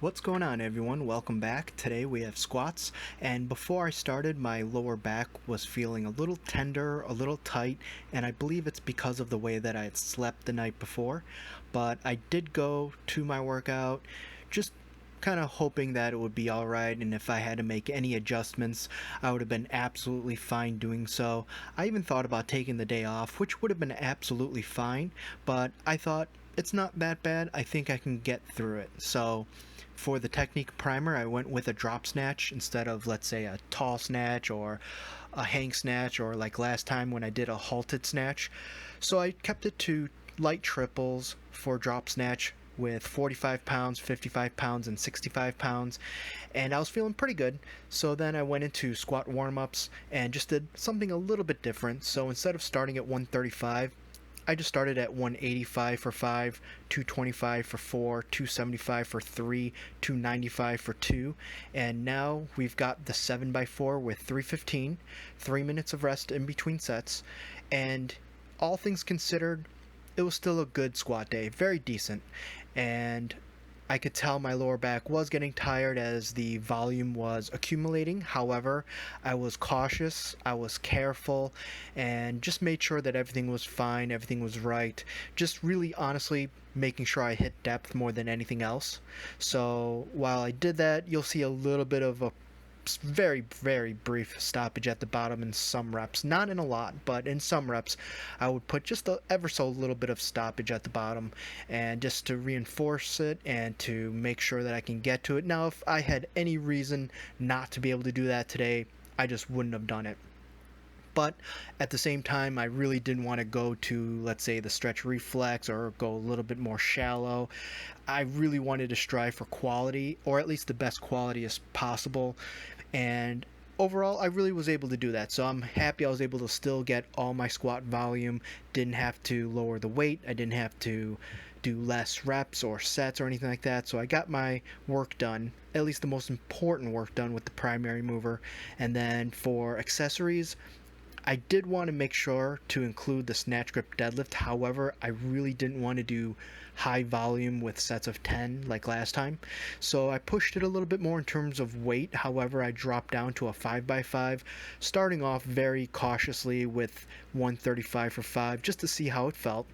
What's going on, everyone? Welcome back. Today we have squats, and before I started, my lower back was feeling a little tender, a little tight, and I believe it's because of the way that I had slept the night before. But I did go to my workout, just kind of hoping that it would be alright, and if I had to make any adjustments, I would have been absolutely fine doing so. I even thought about taking the day off, which would have been absolutely fine, but I thought it's not that bad. I think I can get through it. So for the technique primer, I went with a drop snatch instead of, let's say, a tall snatch or a hang snatch, or like last time when I did a halted snatch. So I kept it to light triples for drop snatch with 45 pounds, 55 pounds, and 65 pounds, and I was feeling pretty good. So then I went into squat warm ups and just did something a little bit different. So instead of starting at 135, I just started at 185 for 5, 225 for 4, 275 for 3, 295 for 2, and now we've got the 7x4 with 315, 3 minutes of rest in between sets, and all things considered, it was still a good squat day, very decent, and I could tell my lower back was getting tired as the volume was accumulating. However, I was cautious, I was careful, and just made sure that everything was fine, everything was right. Just really honestly making sure I hit depth more than anything else. So while I did that, you'll see a little bit of a very, very brief stoppage at the bottom in some reps. Not in a lot, but in some reps, I would put just a ever so little bit of stoppage at the bottom, and just to reinforce it and to make sure that I can get to it. Now, if I had any reason not to be able to do that today, I just wouldn't have done it. But at the same time, I really didn't want to go to, let's say, the stretch reflex or go a little bit more shallow. I really wanted to strive for quality, or at least the best quality as possible. And overall, I really was able to do that. So I'm happy I was able to still get all my squat volume, didn't have to lower the weight, I didn't have to do less reps or sets or anything like that. So I got my work done, at least the most important work done with the primary mover. And then for accessories, I did want to make sure to include the snatch grip deadlift. However, I really didn't want to do high volume with sets of 10 like last time. So I pushed it a little bit more in terms of weight. However, I dropped down to a 5x5, starting off very cautiously with 135 for 5 just to see how it felt.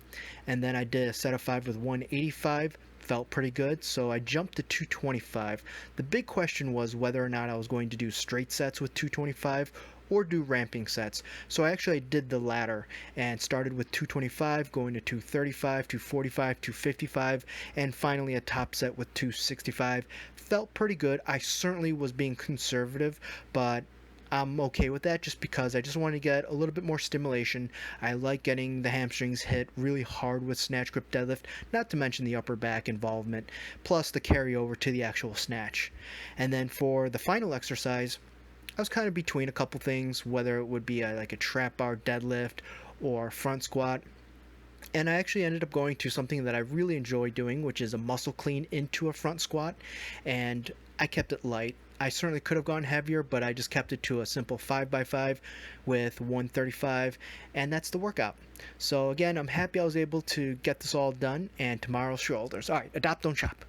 And then I did a set of 5 with 185. Felt pretty good, so I jumped to 225. The big question was whether or not I was going to do straight sets with 225 or do ramping sets. So I actually did the latter and started with 225, going to 235, 245, 255, and finally a top set with 265. Felt pretty good. I certainly was being conservative, but I'm okay with that just because I just want to get a little bit more stimulation. I like getting the hamstrings hit really hard with snatch grip deadlift, not to mention the upper back involvement, plus the carryover to the actual snatch. And then for the final exercise, I was kind of between a couple things, whether it would be like a trap bar deadlift or front squat. And I actually ended up going to something that I really enjoy doing, which is a muscle clean into a front squat. And I kept it light. I certainly could have gone heavier, but I just kept it to a simple 5x5 with 135, and that's the workout. So again, I'm happy I was able to get this all done, and tomorrow's shoulders. All right, adopt, don't chop.